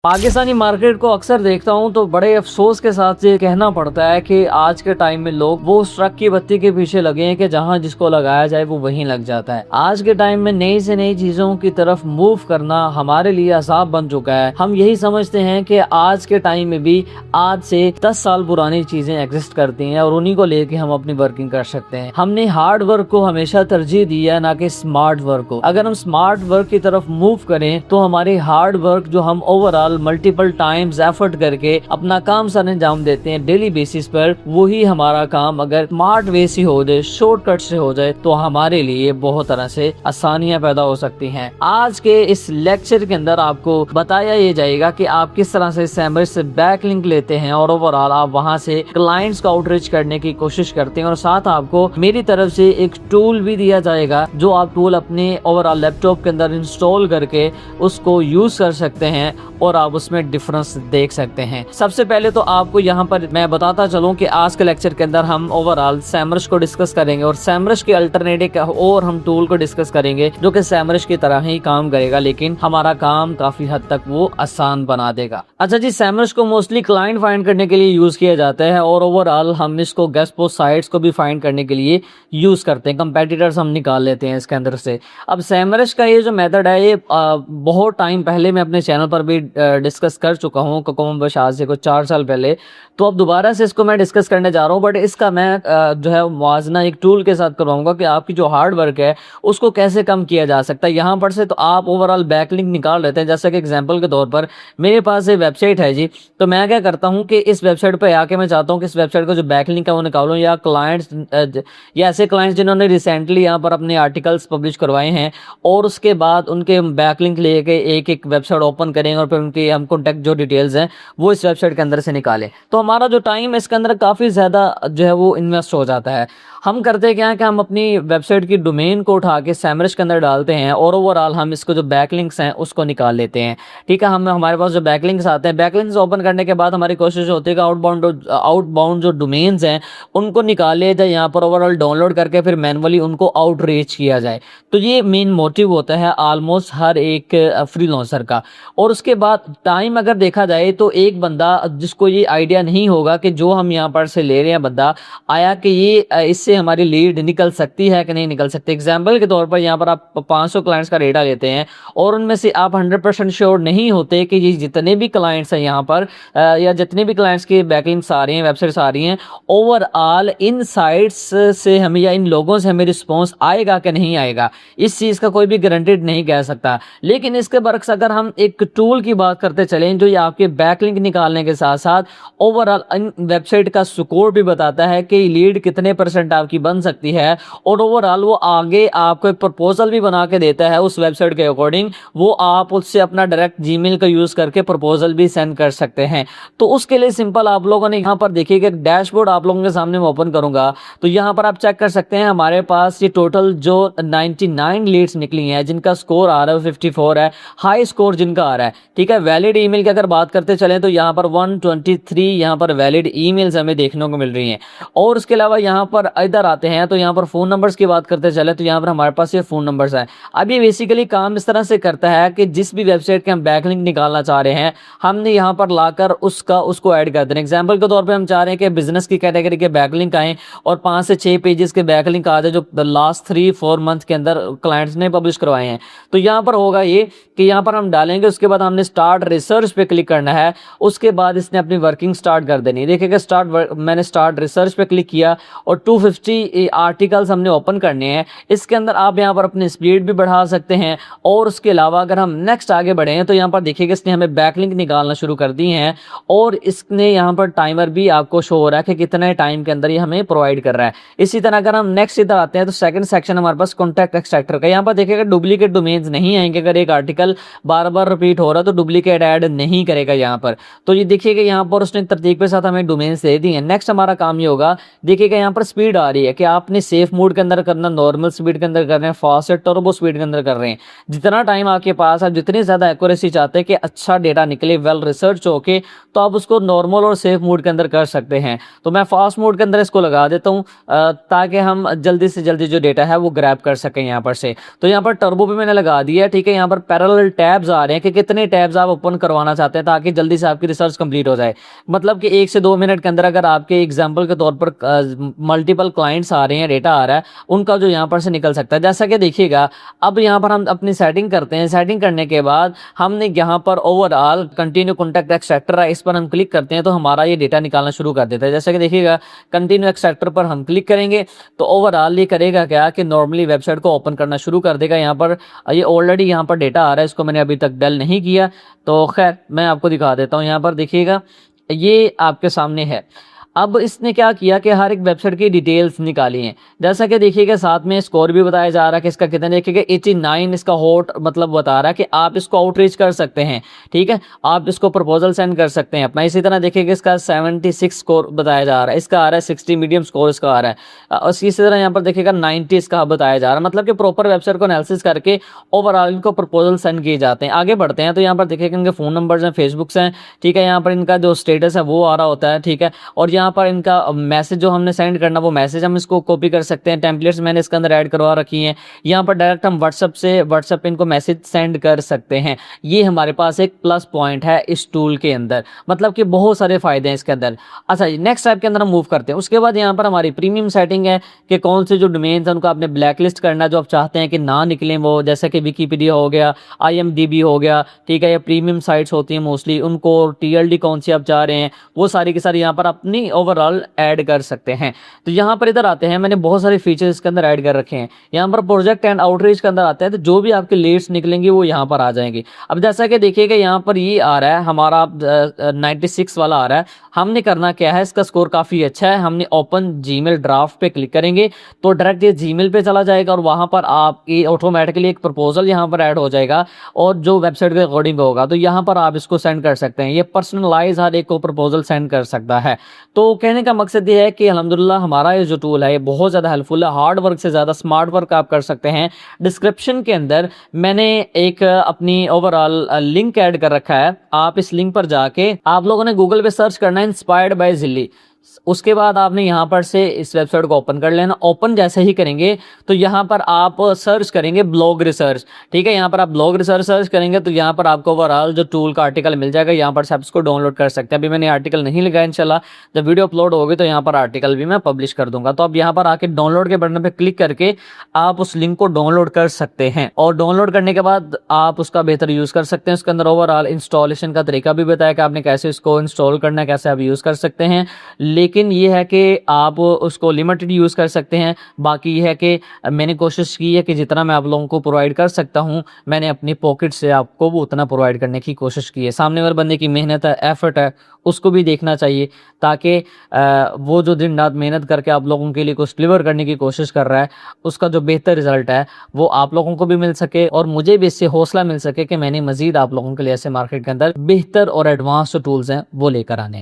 Pakistani market को अक्सर देखता हूं तो बड़े अफसोस के साथ ये कहना पड़ता है कि आज के टाइम में लोग वो उस ट्रक की बत्ती के पीछे लगे हैं कि जहां जिसको लगाया जाए वो वहीं लग जाता है। आज के टाइम में नई से नई चीजों की तरफ मूव करना हमारे लिए असाब बन चुका है। हम यही समझते हैं कि आज के टाइम में भी आज से 10 साल पुरानी चीजें एग्जिस्ट करती हैं और उन्हीं को लेके हम अपनी वर्किंग कर सकते हैं। हमने हार्ड वर्क को हमेशा तरजीह दी है, ना कि स्मार्ट वर्क को। अगर हम स्मार्ट वर्क की तरफ मूव करें तो हमारी हार्ड वर्क जो हम ओवरऑल मल्टीपल टाइम्स एफर्ट करके अपना काम सर अंजाम देते हैं डेली बेसिस पर, वही हमारा काम अगर स्मार्ट वे से हो जाए, शॉर्टकट से हो जाए तो हमारे लिए बहुत तरह से आसानियां पैदा हो सकती हैं। आज के इस लेक्चर के अंदर आपको बताया ये जाएगा कि आप किस तरह से सैमरिज से बैकलिंक लेते हैं और ओवरऑल आप वहां से क्लाइंट्स को आउटरीच करने की कोशिश करते हैं, और साथ आपको मेरी तरफ से एक टूल भी दिया जाएगा जो आप टूल अपने ओवरऑल लैपटॉप के अंदर इंस्टॉल करके उसको यूज कर सकते हैं और आप उसमें डिफरेंस देख सकते हैं। सबसे पहले तो आपको यहाँ पर मैं बताता चलूं कि आज के लेक्चर के अंदर हम ओवरऑल सैमरिज को डिस्कस करेंगे और सैमरिज के अल्टरनेटिव और हम टूल को डिस्कस करेंगे जो कि सैमरिज की तरह ही काम करेगा, लेकिन हमारा काम काफी हद तक वो आसान बना देगा। अच्छा जी, सैमरिज को मोस्टली क्लाइंट फाइंड करने के लिए यूज किया जाता है और ओवरऑल हम इसको गेस्ट पोस्ट साइट्स को भी फाइंड करने के लिए यूज करते हैं। कंपेटिटर्स हम निकाल लेते हैं इसके अंदर से। अब सैमरिज का ये जो मेथड है ये बहुत टाइम पहले मैं अपने चैनल पर भी डिस्कस कर चुका हूँ, कोकोमो आज से कुछ 4 साल पहले। तो अब दोबारा से इसको मैं डिस्कस करने जा रहा हूँ, बट इसका मैं जो है मुआवजा एक टूल के साथ करवाऊंगा कि आपकी जो हार्ड वर्क है उसको कैसे कम किया जा सकता है। यहाँ पर से तो आप ओवरऑल बैकलिंक निकाल लेते हैं। जैसे कि एग्जांपल के तौर पर मेरे पास एक वेबसाइट है जी, तो मैं क्या करता हूँ कि इस वेबसाइट पर आके मैं चाहता हूँ कि इस वेबसाइट का जो बैकलिंक है वो निकालूँ, या क्लाइंट्स या ऐसे क्लाइंट्स जिन्होंने रिसेंटली यहाँ पर अपने आर्टिकल्स पब्लिश करवाए हैं और उसके बाद उनके बैकलिंक लेके एक एक वेबसाइट ओपन करेंगे और फिर उनके हम कॉन्टैक्ट जो डिटेल्स हैं वो इस वेबसाइट के अंदर से निकालें। तो हमारा जो टाइम है इसके अंदर काफ़ी ज़्यादा जो है वो इन्वेस्ट हो जाता है। हम करते क्या है कि हम अपनी वेबसाइट की डोमेन को उठा के सैमरिज के अंदर डालते हैं और ओवरऑल हम इसको जो बैकलिंक्स हैं उसको निकाल लेते हैं। ठीक है, हम हमारे पास जो बैकलिंक्स आते हैं, बैकलिंक्स ओपन करने के बाद हमारी कोशिश होती है कि आउटबाउंड जो डोमेन्स हैं उनको निकाल लिया जाए, यहाँ पर ओवरऑल डाउनलोड करके फिर मैनुअली उनको आउटरीच किया जाए। तो ये मेन मोटिव होता है ऑलमोस्ट हर एक फ्रीलांसर का। और उसके बाद टाइम अगर देखा जाए तो एक बंदा जिसको ये आइडिया नहीं होगा कि जो हम यहाँ पर से ले रहे हैं बंदा आया कि ये इससे हमारी लीड निकल सकती है कि नहीं निकल सकती। एग्जाम्पल के तौर पर यहाँ पर आप 500 क्लाइंट्स का डेटा लेते हैं और उनमें से आप 100% श्योर नहीं होते कि ये जितने भी क्लाइंट्स हैं यहाँ पर या जितने भी क्लाइंट्स की बैकलिंक्स आ रही हैं, वेबसाइट्स आ रही हैं, ओवरऑल इन साइट्स से हमें या इन लोगों से हमें रिस्पॉन्स आएगा कि नहीं आएगा, इस चीज़ का कोई भी गारंटेड नहीं कह सकता। लेकिन इसके बरक्स अगर हम एक टूल की बात करते चलें जो ये आपके बैकलिंक निकालने के साथ साथ ओवरऑल इन वेबसाइट का स्कोर भी बताता है कि लीड कितने % आपकी बन सकती है, और ओवरऑल वो आगे आपको एक प्रपोजल भी बना के देता है उस वेबसाइट के अकॉर्डिंग। वो आप उससे अपना डायरेक्ट जीमेल का यूज़ करके प्रपोजल भी सेंड कर सकते हैं। तो उसके लिए सिंपल आप लोगों ने यहाँ पर देखिए कि डैशबोर्ड आप लोगों के सामने मैं ओपन करूँगा तो यहाँ पर आप चेक कर सकते हैं हमारे पास ये टोटल जो 99 लीड्स निकली हैं जिनका स्कोर आ रहा है 54 है, हाई स्कोर जिनका आ रहा है। ठीक है, वैलिड ईमेल की अगर बात करते चलें तो यहाँ पर 123 यहाँ पर वैलिड ईमेल्स हमें देखने को मिल रही हैं। और उसके अलावा यहाँ पर इधर आते हैं तो यहाँ पर फ़ोन नंबर्स की बात करते चले तो यहाँ पर हमारे पास ये फ़ोन नंबर्स हैं। अब ये बेसिकली काम इस तरह से करता है कि जिस भी वेबसाइट के हम बैकलिंक निकालना चाह रहे हैं हमने यहाँ पर लाकर उसको ऐड कर देना। एग्जाम्पल के तौर पर हम चाह रहे हैं कि बिजनेस की कैटेगरी के बैकलिंक आए और 5 से 6 पेजेस के बैकलिंक आ जाए जो लास्ट 3-4 मंथ के अंदर क्लाइंट्स ने पब्लिश करवाए हैं। तो यहाँ पर होगा ये कि यहाँ पर हम डालेंगे, उसके बाद हमने स्टार्ट रिसर्च पे क्लिक करना है, उसके बाद इसने अपनी वर्किंग स्टार्ट कर देनी है। देखिएगा मैंने स्टार्ट रिसर्च पे क्लिक किया और 250 आर्टिकल्स हमने ओपन करने हैं। इसके अंदर आप यहाँ पर अपनी स्पीड भी बढ़ा सकते हैं। और उसके अलावा अगर हम नेक्स्ट आगे बढ़े हैं तो यहाँ पर देखिएगा इसने हमें बैकलिंक निकालना शुरू कर दी हैं और इसने यहाँ पर टाइमर भी आपको शो हो रहा है कि कितने टाइम के अंदर ये हमें प्रोवाइड कर रहा है। इसी तरह अगर हम नेक्स्ट इधर आते हैं तो सेकंड सेक्शन हमारे पास कॉन्टैक्ट एक्सट्रैक्टर का। यहाँ पर देखिएगा डुप्लीकेट डोमेन्स नहीं आएंगे। अगर एक आर्टिकल बार बार रिपीट हो रहा है तो डुप्लीकेट ऐड नहीं करेगा यहाँ पर। तो ये देखिएगा यहाँ पर उसने तरतीब के साथ हमें डोमेन्स दे दी हैं। नेक्स्ट हमारा काम ये होगा, देखिएगा यहाँ पर स्पीड आ रही है कि आपने सेफ मोड के अंदर करना, नॉर्मल स्पीड के अंदर कर रहे हैं, फास्ट टर्बो स्पीड के अंदर कर रहे हैं। जितना टाइम आपके पास, आप जितनी ज़्यादा एक्यूरेसी चाहते हैं कि अच्छा डेटा निकले वेल रिसर्च होके, तो आप उसको नॉर्मल और सेफ मोड के अंदर कर सकते हैं। तो मैं फास्ट मोड के अंदर इसको लगा देता हूँ ताकि हम जल्दी से जल्दी जो डेटा है वो ग्रैब कर सकें यहाँ पर से। तो यहाँ पर टर्बो पे मैंने लगा दिया है। ठीक है, यहाँ पर पैरेलल टैब्स आ रहे हैं कि कितने टैब्स आप आप ओपन करवाना चाहते हैं ताकि जल्दी से आपकी रिसर्च कंप्लीट हो जाए। मतलब कि 1 से 2 मिनट के अंदर अगर आपके एग्जांपल के तौर पर मल्टीपल क्लाइंट्स आ रहे हैं, डेटा आ रहा है, उनका जो यहाँ पर से निकल सकता है। जैसा कि देखिएगा अब यहाँ पर हम अपनी सेटिंग करते हैं। सेटिंग करने के बाद हमने यहाँ पर ओवरऑल कंटिन्यू कॉन्टैक्ट एक्सट्रैक्टर है, इस पर हम क्लिक करते हैं तो हमारा ये डेटा निकालना शुरू कर देता है। जैसा कि देखिएगा कंटिन्यू एक्सट्रैक्टर पर हम क्लिक करेंगे तो ओवरऑल ये करेगा क्या कि नॉर्मली वेबसाइट को ओपन करना शुरू कर देगा। यहाँ पर ये ऑलरेडी यहाँ पर डेटा आ रहा है, इसको मैंने अभी तक डल नहीं किया, तो खैर मैं आपको दिखा देता हूँ। यहाँ पर देखिएगा ये आपके सामने है। अब इसने क्या किया कि हर एक वेबसाइट की डिटेल्स निकाली हैं। जैसा कि देखिएगा साथ में स्कोर भी बताया जा रहा है कि इसका कितना, देखिएगा 89 इसका हॉट मतलब बता रहा है कि आप इसको आउटरीच कर सकते हैं, ठीक है, आप इसको प्रपोजल सेंड कर सकते हैं अपना। इसी तरह देखिएगा इसका 76 स्कोर बताया जा रहा है, इसका आ रहा है 60 मीडियम स्कोर इसका आ रहा है। और इसी तरह यहाँ पर देखिएगा 90 इसका बताया जा रहा है। मतलब कि प्रॉपर वेबसाइट को एनालिसिस करके ओवरऑल इनको प्रपोजल सेंड किए जाते हैं। आगे बढ़ते हैं तो यहाँ पर देखिएगा इनके फ़ोन नंबर्स हैं, फेसबुक्स हैं, ठीक है, यहाँ पर इनका जो स्टेटस है वो आ रहा होता है, ठीक है। और यहाँ पर इनका मैसेज जो हमने सेंड करना वो मैसेज हम इसको कॉपी कर सकते हैं। टेम्पलेट्स मैंने इसके अंदर ऐड करवा रखी हैं। यहाँ पर डायरेक्ट हम व्हाट्सएप इनको मैसेज सेंड कर सकते हैं। ये हमारे पास एक प्लस पॉइंट है इस टूल के अंदर, मतलब कि बहुत सारे फायदे हैं इसके अंदर। अच्छा, नेक्स्ट टाइप के अंदर हम मूव करते हैं। उसके बाद यहाँ पर हमारी प्रीमियम सेटिंग है कि कौन से जो डोमेन्स हैं उनको आपने ब्लैक लिस्ट करना है, जो आप चाहते हैं कि ना निकलें वो, जैसे कि विकीपीडिया हो गया, IMDb हो गया, ठीक है, या प्रीमियम साइट्स होती हैं मोस्टली, उनको TLD कौन सी आप चाह रहे हैं वो सारी की सारी यहाँ पर अपनी ओवरऑल ऐड कर सकते हैं। तो यहाँ पर इधर आते हैं, मैंने बहुत सारे फीचर्स इसके अंदर ऐड कर रखे हैं। यहाँ पर प्रोजेक्ट एंड आउटरीच के अंदर आते हैं तो जो भी आपके लीड्स निकलेंगी वो यहाँ पर आ जाएंगी। अब जैसा कि देखिएगा यहाँ पर ये आ रहा है हमारा 96 वाला आ रहा है। हमने करना क्या है, इसका स्कोर काफ़ी अच्छा है। हमने ओपन जीमेल ड्राफ्ट पे क्लिक करेंगे तो डायरेक्ट ये जीमेल पे चला जाएगा और वहाँ पर आप ये ऑटोमेटिकली एक प्रपोजल यहाँ पर ऐड हो जाएगा और जो वेबसाइट के अकॉर्डिंग होगा तो यहाँ पर आप इसको सेंड कर सकते हैं। ये पर्सनलाइज हर एक को प्रपोजल सेंड कर सकता है। तो कहने का मकसद ये है कि अल्हम्दुलिल्लाह हमारा ये जो टूल है ये बहुत ज़्यादा हेल्पफुल है। हार्ड वर्क से ज़्यादा स्मार्ट वर्क आप कर सकते हैं। डिस्क्रिप्शन के अंदर मैंने एक अपनी ओवरऑल लिंक ऐड कर रखा है। आप इस लिंक पर जाके आप लोगों ने गूगल पे सर्च करना है इंस्पायर्ड बाय जिली। उसके बाद आपने यहाँ पर से इस वेबसाइट को ओपन कर लेना। ओपन जैसे ही करेंगे तो यहाँ पर आप सर्च करेंगे ब्लॉग रिसर्च, ठीक है। यहाँ पर आप ब्लॉग रिसर्च सर्च करेंगे तो यहाँ पर आपको ओवरऑल जो टूल का आर्टिकल मिल जाएगा। यहाँ पर से आप इसको डाउनलोड कर सकते हैं। अभी मैंने आर्टिकल नहीं लगाया, इंशाल्लाह जब वीडियो अपलोड होगी तो यहाँ पर आर्टिकल भी मैं पब्लिश कर दूंगा। तो अब यहाँ पर आके डाउनलोड के बटन पर क्लिक करके आप उस लिंक को डाउनलोड कर सकते हैं और डाउनलोड करने के बाद आप उसका बेहतर यूज़ कर सकते हैं। उसके अंदर ओवरऑल इंस्टॉलेशन का तरीका भी बताया कि आपने कैसे इसको इंस्टॉल करना है, कैसे आप यूज़ कर सकते हैं। लेकिन ये है कि आप उसको लिमिटेड यूज़ कर सकते हैं। बाकी ये है कि मैंने कोशिश की है कि जितना मैं आप लोगों को प्रोवाइड कर सकता हूं मैंने अपनी पॉकेट से आपको वो उतना प्रोवाइड करने की कोशिश की है। सामने वाले बंदे की मेहनत है, एफर्ट है, उसको भी देखना चाहिए ताकि वो जो दिन रात मेहनत करके आप लोगों के लिए कुछ डिलीवर करने की कोशिश कर रहा है उसका जो बेहतर रिजल्ट है वो आप लोगों को भी मिल सके और मुझे भी इससे हौसला मिल सके कि मैंने मज़ीद आप लोगों के लिए ऐसे मार्केट के अंदर बेहतर और एडवांस जो टूल्स हैं वो लेकर आने।